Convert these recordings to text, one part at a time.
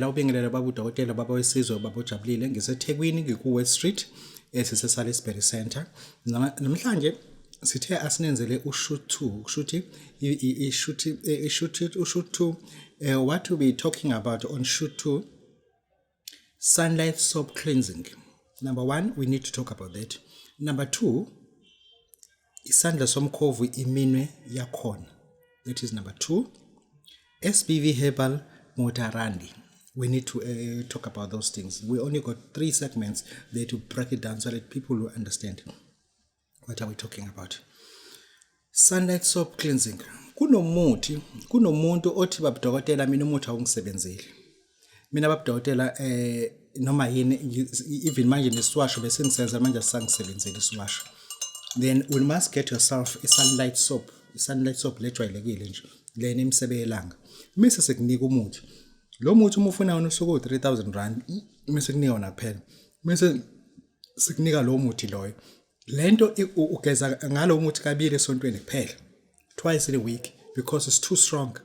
Ubingelela Babu Dokotela baba wesizwe baba ojabulile ngiseThekwini ngikuWest Street Salisbury Center. Namhlanje sithe asinenzele ushoot 2 what we'll be talking about on shoot 2, sunlight soap cleansing. Number 1, we need to talk about that. Number 2, isandla somkhovu iminwe yakhona. That is number 2. SBV herbal motarandi. We need to talk about those things. We only got 3 segments there to break it down so that people will understand what are we talking about. Sunlight soap cleansing. Kunomuntu othi Babu Dokotela mina umuthi awungisebenzeli. Mina Babu Dokotela noma yini even manje neswasho bese ngisenza manje asangisebenzeli iswasho. Then we must get yourself a sunlight soap. Sunlight soap lejwayelekile nje. Lena imsebelanga. Mise sekunika umuthi. Lo muthi uma ufuna usuku 3000 rand, mise kunika wona kuphela. Mise sikunika lo muthi loyo. Lento ugeza ngalo muthi kabili esontweni kuphela. Twice in a week because it's too strong.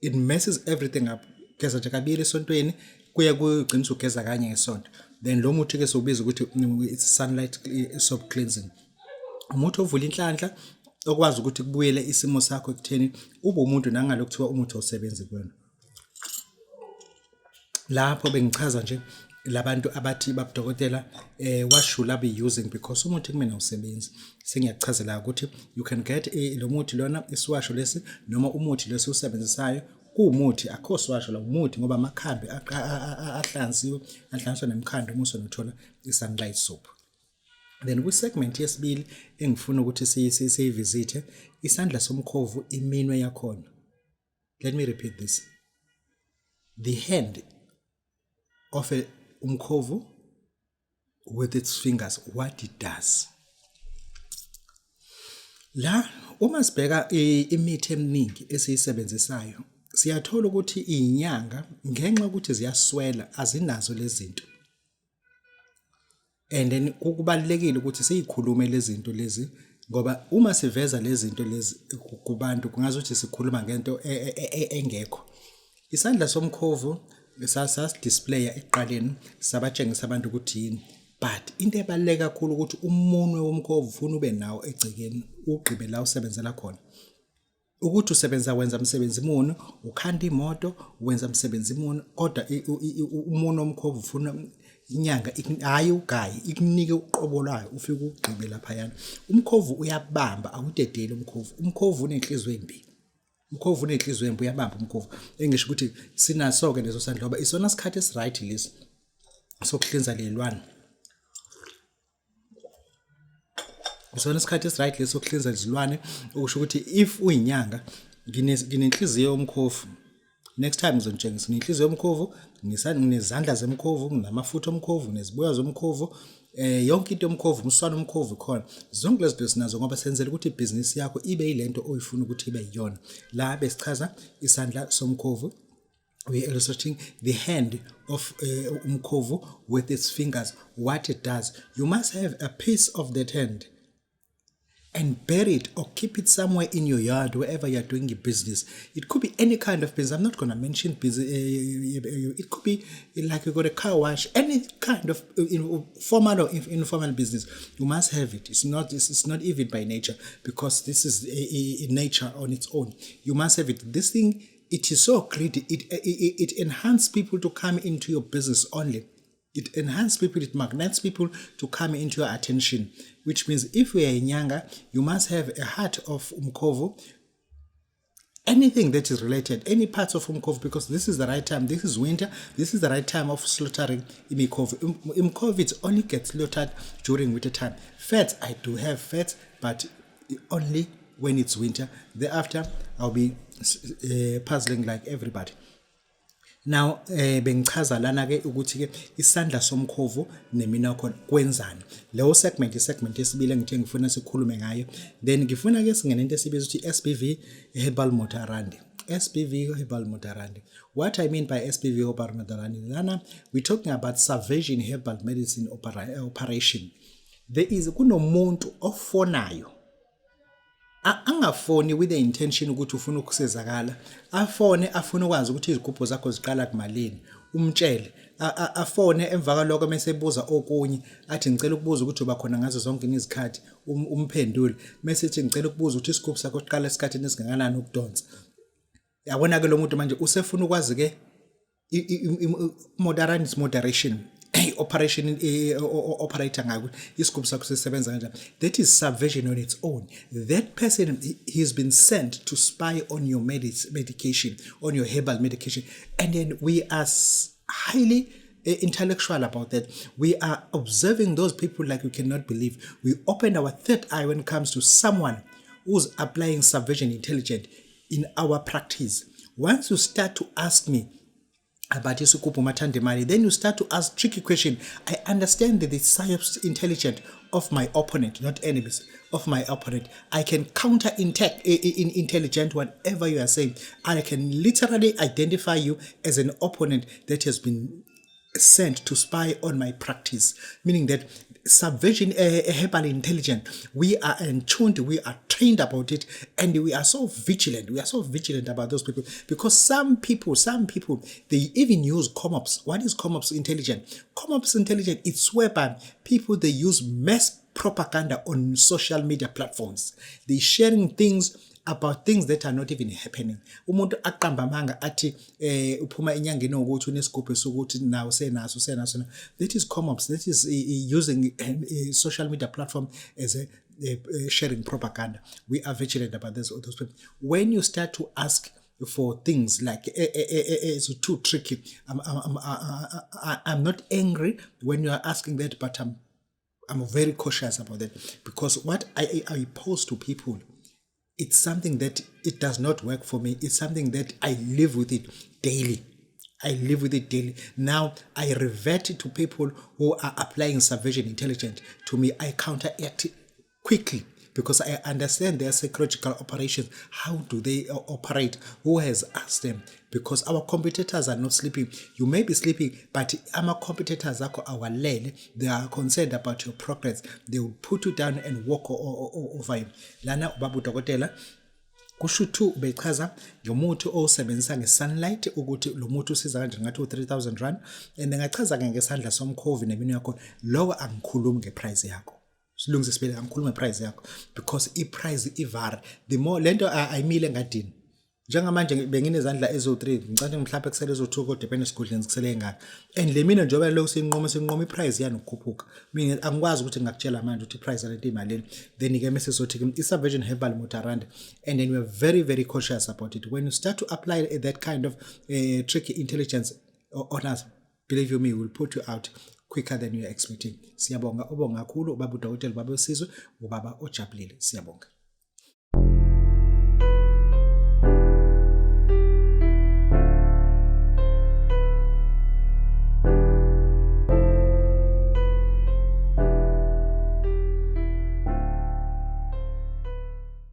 It messes everything up. Geza nje kabili esontweni kuya kugcina ugeza kanye ngesonto. Then lo muthi ke sobiza ukuthi it's sunlight soap cleansing. Umuthi ovula inhlanhla okwazi ukuthi kubuyele isimo sakho ekutheni ube umuntu nangalo kuthiwa umuthi osebenza kuwena. Lapho bengichaza nje labantu abathi Babu Dokotela what should I be using because umuthi kumina usebenza. Sengiyakuchazela ukuthi you can get lo muthi lona iswasho lesi noma umuthi lesi usebenzisayo kuumuthi akho swasho la umuthi ngoba amakhambi ahlanziwe ahlanzwa nemkhando umuso nothola isunlight soap. Then kwi segment yesibili engifuna ukuthi siyivisite isandla somkhovu iminwe yakhona. Let me repeat this. The hand of umkhovu with its fingers, what it does. La uma sibheka imithi eminingi esiyisebenzisayo siyathola ukuthi inyanga ngenxa ukuthi ziyaswela azinazo lezi zinto. And then kubalekile ukuthi siyikhulume lezi zinto lezi ngoba uma siveza lezi zinto lezi kubantu kungazothi sikhuluma ngento engekho. Isandla somkhovu display eqaleni sabatshengisa abantu ukuthi yini, but into ebaleka kakhulu ukuthi umunwe womkhovu ufuna ube nawo egcekeni ugqibe la usebenzela khona. Ukuthi usebenza wenza umsebenzi muni, ukhanda imoto wenza umsebenzi muni, kodwa umunwe womkhovu ufuna inyanga hayi ugayi ikunike uqobo layo ufike ugqibe lapha yana. Umkhovu uyabamba awudedeli umkhovu. Umkhovu unenhliziyo embi. Umkhovu unenhliziyo embi uyabamba umkhovu. Engisho ukuthi sinaso ke lezo sandla ngoba isona sikhathi esiright lesi sokuhlinza lelwane. Isona sikhathi esiright lesi sokuhlinza izilwane ukusho ukuthi if uyinyanga nginenhliziyo yomkhovu. Next time ngizonitshengisa nginenhliziyo yomkhovu, nginezandla zemkhovu, nginamafutha omkhovu, ngineziboya zomkhovu, yonke into yomkhovu, umswana omkhovu khona. Zonke lezi zinto sinazo ngoba senzele ukuthi ibhizinisi yakho ibe yilento oyifuna ukuthi ibe yiyona. La besichaza isandla somkhovu. We are illustrating the hand of umkhovu with its fingers, what it does. You must have a piece of that hand and bury it or keep it somewhere in your yard, wherever you're doing your business. It could be any kind of business. I'm not going to mention business. It could be like you got a car wash, any kind of formal or informal business. You must have it. It's not even by nature because this is a nature on its own. You must have it. This thing, it is so great. It enhances people to come into your business only. It enhances people, it magnetes people to come into your attention, which means if we are in Nyanga, you must have a heart of Umkovo, anything that is related, any parts of Umkovo, because this is the right time, this is winter, this is the right time of slaughtering Umkovo. Umkovo, it only gets slaughtered during winter time. Fats, I do have fats, but only when it's winter. Thereafter, I'll be puzzling like everybody. Now bengichaza lana ke ukuthi ke isandla somkhovu nemina khona kwenzani. Leyo segment yesibili engithe ngifuna sikhulume ngayo. Then ngifuna ke singene into esibiza ukuthi SBV herbal motarandi. SBV herbal motarandi. What I mean by SBV herbal motarandi, lana we're talking about subversion herbal medicine operation. There is kunomuntu ofonayo angafoni with the intention ukuthi ufuna ukusizakala, afone ukwazi ukuthi izigubhu zakho ziqala kumalini, umtshele afone emva kwaloko mesebuza okunye athi ngicela ukubuza ukuthi uba khona ngazo zonke izikhathi, umphendule mase ethi ngicela ukubuza ukuthi isigubhu sakho siqala esikhathini esingakanani ukudonsa. Yabona ke lo muntu manje usefuna ukwazi ke moderation operation operator ngako isigubhu sakho sisebenza kanjani. That is subversion on its own. That person, he's been sent to spy on your medication, on your herbal medication, and then we are highly intellectual about that. We are observing those people like you cannot believe. We open our third eye when it comes to someone who's applying subversion intelligence in our practice. Once you start to ask me about isikubhu mathandemali, then you start to ask tricky question. I understand that the science intelligence of my opponent, not enemies, of my opponent. I can counter intelligent whatever you are saying, and I can literally identify you as an opponent that has been sent to spy on my practice, meaning that subversion herbal intelligence, we are entuned, we are trained about it, and we are so vigilant about those people, because some people they even use comops. What is comops intelligence? Comops intelligence, it's whereby people, they use mass propaganda on social media platforms. They sharing things about things that are not even happening. Umuntu aqamba manga athi uphuma enyangeni ukuthi unesigubhu sokuthi nawo senaso. That is comops. That is using social media platform as a sharing propaganda. We are vigilant about those people. When you start to ask for things like it's too tricky, I'm not angry when you are asking that, but I'm very cautious about that, because what I pose to people, it's something that it does not work for me. It's something that I live with it daily. Now, I revert to people who are applying subversion intelligence to me. I counteract quickly, because I understand their psychological operations. How do they operate? Who has asked them? Because our competitors are not sleeping. You may be sleeping, but our competitors are our lane. They are concerned about your progress. They will put you down and walk over you. Lana Babu Dokotela kushuthi ubechaza ngomuntu osebenzisa ngesunlight ukuthi lo muntu usiza kanjani, ngathi u3000 rand, and ngachaza ke ngesandla somkhovi nemini yakho. Lowo angikhulumi ngeprice yakho. Silungise sibele, angikhuluma ngeprice yakho, because iprice ivari. The more lento ayimile ngadini. Njengamanje benginezandla ezo3, ngicane mhlawumbe kusele ezo2 kodwa depende isigudleni kusele ngaka. And le mina njengoba lo sinqoma iprice yani ukukhuphuka. Mina angikwazi ukuthi ngakutshela manje ukuthi iprice yalento imalini. Then ke mase sothi isubversion herbal motarand, and then we are very very cautious about it. When you start to apply that kind of tricky intelligence on us, believe you me, will put you out quicker than you are expecting. Siyabonga, ubonga kakhulu Babu Dokotela, Baba Sizwe, ubaba ojabulile. Siyabonga.